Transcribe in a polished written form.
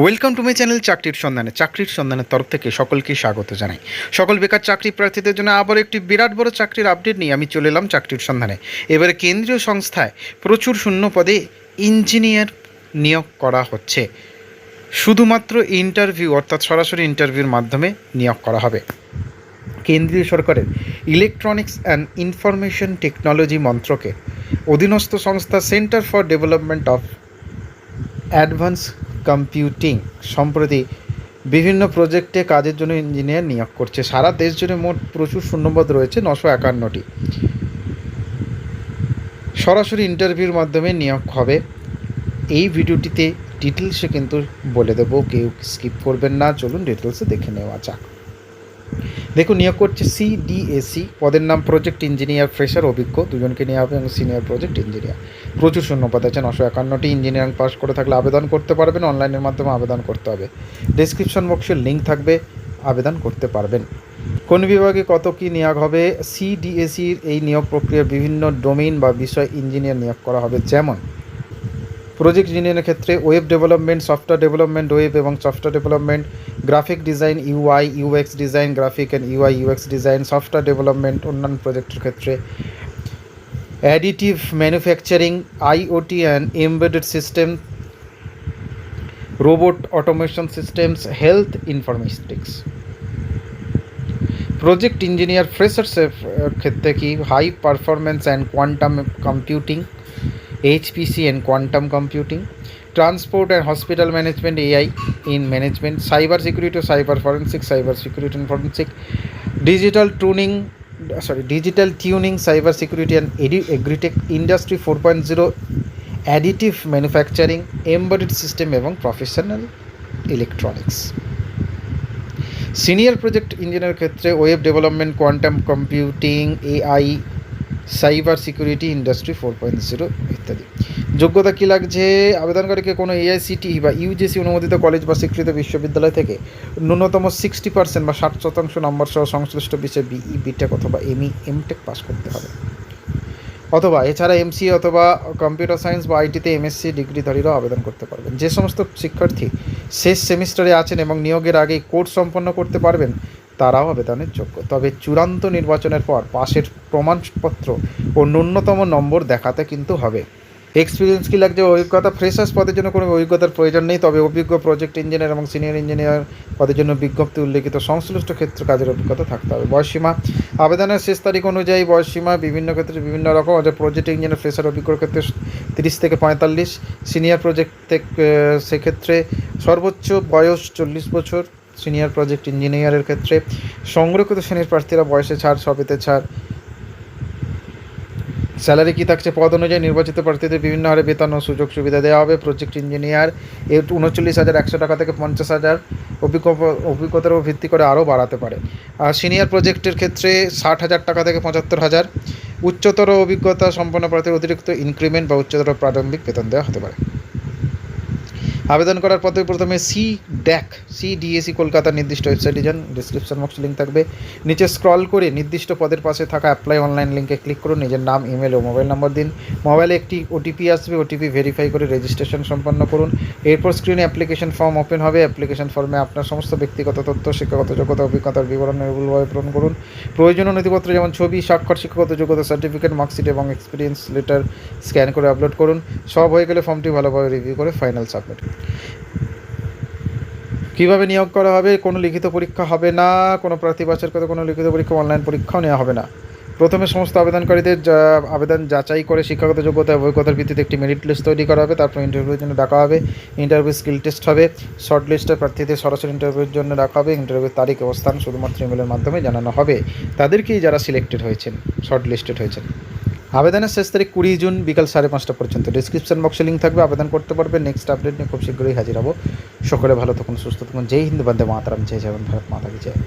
Welcome to my channel চাকরির সন্ধানের তরফ থেকে সকলকে স্বাগত জানাই। সকল বেকার চাকরি প্রার্থীদের জন্য আবার একটি বিরাট বড় চাকরির আপডেট নিয়ে আমি চলে এলাম চাকরির সন্ধানে। এবারে কেন্দ্রীয় সংস্থায় প্রচুর শূন্য পদে ইঞ্জিনিয়ার নিয়োগ করা হচ্ছে। শুধুমাত্র ইন্টারভিউ অর্থাৎ সরাসরি ইন্টারভিউর মাধ্যমে নিয়োগ করা হবে। কেন্দ্রীয় সরকারের ইলেকট্রনিক্স অ্যান্ড ইনফরমেশন টেকনোলজি মন্ত্রকের অধীনস্থ সংস্থা centre for development of advance computing সম্প্রতি বিভিন্ন প্রজেক্টে কাজের জন্য ইঞ্জিনিয়ার নিয়োগ করছে। সারা দেশ জুড়ে মোট প্রচুর শূন্যপদ রয়েছে 951টি। সরাসরি ইন্টারভিউর মাধ্যমে নিয়োগ হবে। এই ভিডিওটিতে ডিটেলসে কিন্তু বলে দেবো, কেউ স্কিপ করবেন না। চলুন ডিটেলসে দেখে নেওয়া যাক। দেখুন, নিয়োগ করছে সিডিএসি, পদের নাম প্রজেক্ট ইঞ্জিনিয়ার ফ্রেশার, অভিজ্ঞ দুজনকে নেওয়া হবে এবং সিনিয়র প্রজেক্ট ইঞ্জিনিয়ার। প্রচুর শূন্যপদ আছে 951টি। ইঞ্জিনিয়ারিং পাস করে থাকলে আবেদন করতে পারবেন, অনলাইনের মাধ্যমে আবেদন করতে হবে। ডেসক্রিপশন বক্সে লিঙ্ক থাকবে, আবেদন করতে পারবেন। কোন বিভাগে কত কী নিয়োগ হবে? সিডিএসির এই নিয়োগ প্রক্রিয়ার বিভিন্ন ডোমেইন বা বিষয় ইঞ্জিনিয়ার নিয়োগ করা হবে, যেমন প্রজেক্ট ইঞ্জিনিয়ারের ক্ষেত্রে web development, software development, web এবং software development, graphic design, UI UX design, graphic and UI UX design, software development. অন্যান্য প্রজেক্টের ক্ষেত্রে additive manufacturing, IoT and embedded system, robot automation systems, health informatics. Project engineer ফ্রেশার্সের ক্ষেত্রে কি high performance and quantum computing, HPC and quantum computing, transport and hospital management, AI in management, cyber security, cyber forensic, cyber security and forensic, digital tuning, cyber security and agritech, industry 4.0, additive manufacturing, embedded system এবং professional electronics। Senior project engineer ক্ষেত্রে web development, quantum computing, AI, cyber security, industry 4.0 ইত্যাদি। যোগ্যতা কী লাগছে? আবেদনকারীকে কোনো AICTE বা UGC অনুমোদিত college বা স্বীকৃত বিশ্ববিদ্যালয় থেকে ন্যূনতম 60% বা 60% নম্বর সহ সংশ্লিষ্ট বিষয়ে BE, BTech অথবা ME, MTech পাস করতে হবে, অথবা এছাড়া MCA অথবা কম্পিউটার সায়েন্স বা ITতে MSc ডিগ্রিধারীরাও আবেদন করতে পারবেন। যে সমস্ত শিক্ষার্থী শেষ সেমিস্টারে আছেন এবং নিয়োগের আগেই কোর্স সম্পন্ন করতে পারবেন তারাও আবেদনের যোগ্য। তবে চূড়ান্ত নির্বাচনের পর পাশের প্রমাণপত্র ও ন্যূনতম নম্বর দেখাতে কিন্তু হবে। এক্সপিরিয়েন্স কী লাগছে? অভিজ্ঞতা। ফ্রেশার্স পদের জন্য কোনো অভিজ্ঞতার প্রয়োজন নেই, তবে অভিজ্ঞ প্রজেক্ট ইঞ্জিনিয়ার এবং সিনিয়র ইঞ্জিনিয়ার পদের জন্য বিজ্ঞপ্তি উল্লেখিত সংশ্লিষ্ট ক্ষেত্রে কাজের অভিজ্ঞতা থাকতে হবে। বয়সসীমা। আবেদনের শেষ তারিখ অনুযায়ী বয়সসীমা বিভিন্ন ক্ষেত্রে বিভিন্ন রকম। প্রজেক্ট ইঞ্জিনিয়ার ফ্রেশার অভিজ্ঞর ক্ষেত্রে 30 থেকে 45, সিনিয়র প্রজেক্ট সেক্ষেত্রে সর্বোচ্চ বয়স 40 বছর। সিনিয়র প্রজেক্ট ইঞ্জিনিয়ারের ক্ষেত্রে সংরক্ষিত শ্রেণীর প্রার্থীরা বয়সে ছাড়, সবেতে ছাড়। স্যালারি কী থাকছে? পদ অনুযায়ী নির্বাচিত প্রার্থীদের বিভিন্ন হারে বেতন ও সুযোগ সুবিধা দেওয়া হবে। প্রজেক্ট ইঞ্জিনিয়ার 39,100 টাকা থেকে 50,000, অভিজ্ঞতার উপর ভিত্তি করে আরও বাড়াতে পারে। আর সিনিয়র প্রজেক্টের ক্ষেত্রে 60,000 টাকা থেকে 75,000। উচ্চতর অভিজ্ঞতা সম্পন্ন প্রার্থীর অতিরিক্ত ইনক্রিমেন্ট বা উচ্চতর প্রারম্ভিক বেতন দেওয়া হতে পারে। আবেদন করার পদ্ধতি: প্রথমে সিডিএসি কলকাতার নির্দিষ্ট ওয়েবসাইটে যান, ডিসক্রিপশন বক্সে লিঙ্ক থাকবে। নিচে স্ক্রল করে নির্দিষ্ট পদের পাশে থাকা অ্যাপ্লাই অনলাইন লিঙ্কে ক্লিক করুন। নিজের নাম, ইমেল ও মোবাইল নম্বর দিন। মোবাইলে একটি OTP আসবে, OTP ভেরিফাই করে রেজিস্ট্রেশন সম্পন্ন করুন। এরপর স্ক্রিনে অ্যাপ্লিকেশন ফর্ম ওপেন হবে। অ্যাপ্লিকেশন ফর্মে আপনার সমস্ত ব্যক্তিগত তথ্য, শিক্ষাগত যোগ্যতা, অভিজ্ঞতার বিবরণ নির্ভুলভাবে পূরণ করুন। প্রয়োজনীয় নথিপত্র যেমন ছবি, স্বাক্ষর, শিক্ষাগত যোগ্যতা সার্টিফিকেট, মার্কশিট এবং এক্সপিরিয়েন্স লেটার স্ক্যান করে আপলোড করুন। সব হয়ে গেলে ফর্মটি ভালোভাবে রিভিউ করে ফাইনাল সাবমিট। কীভাবে নিয়োগ করা হবে? কোনো লিখিত পরীক্ষা হবে না, কোনো প্রার্থী বাছাইয়ের কথা কোনো লিখিত পরীক্ষা, অনলাইন পরীক্ষাও নেওয়া হবে না। প্রথমে সমস্ত আবেদনকারীদের আবেদন যাচাই করে শিক্ষাগত যোগ্যতা অভিজ্ঞতার ভিত্তিতে একটি মেরিট লিস্ট তৈরি করা হবে। তারপর ইন্টারভিউর জন্য ডাকা হবে। ইন্টারভিউ স্কিল টেস্ট হবে। শর্ট লিস্টের প্রার্থীদের সরাসরি ইন্টারভিউর জন্য ডাকা হবে। ইন্টারভিউর তারিখ অবস্থান শুধুমাত্র ইমেলের মাধ্যমে জানানো হবে তাদেরকেই, যারা সিলেক্টেড হয়েছেন, শর্ট লিস্টেড হয়েছেন। আবেদনের শেষ তারিখ 20 জুন বিকাল 5:30 পর্যন্ত। ডিসক্রিপশন বক্সে লিঙ্ক থাকবে, আবেদন করতে পারবেন। নেক্সট আপডেট নিয়ে খুব শীঘ্রই হাজির হব। সকলে ভালো থাকুন, সুস্থ থাকুন। জয় হিন্দ, বন্দে মাতরম, জয় জওয়ান, ভারত মাতা কি জয়।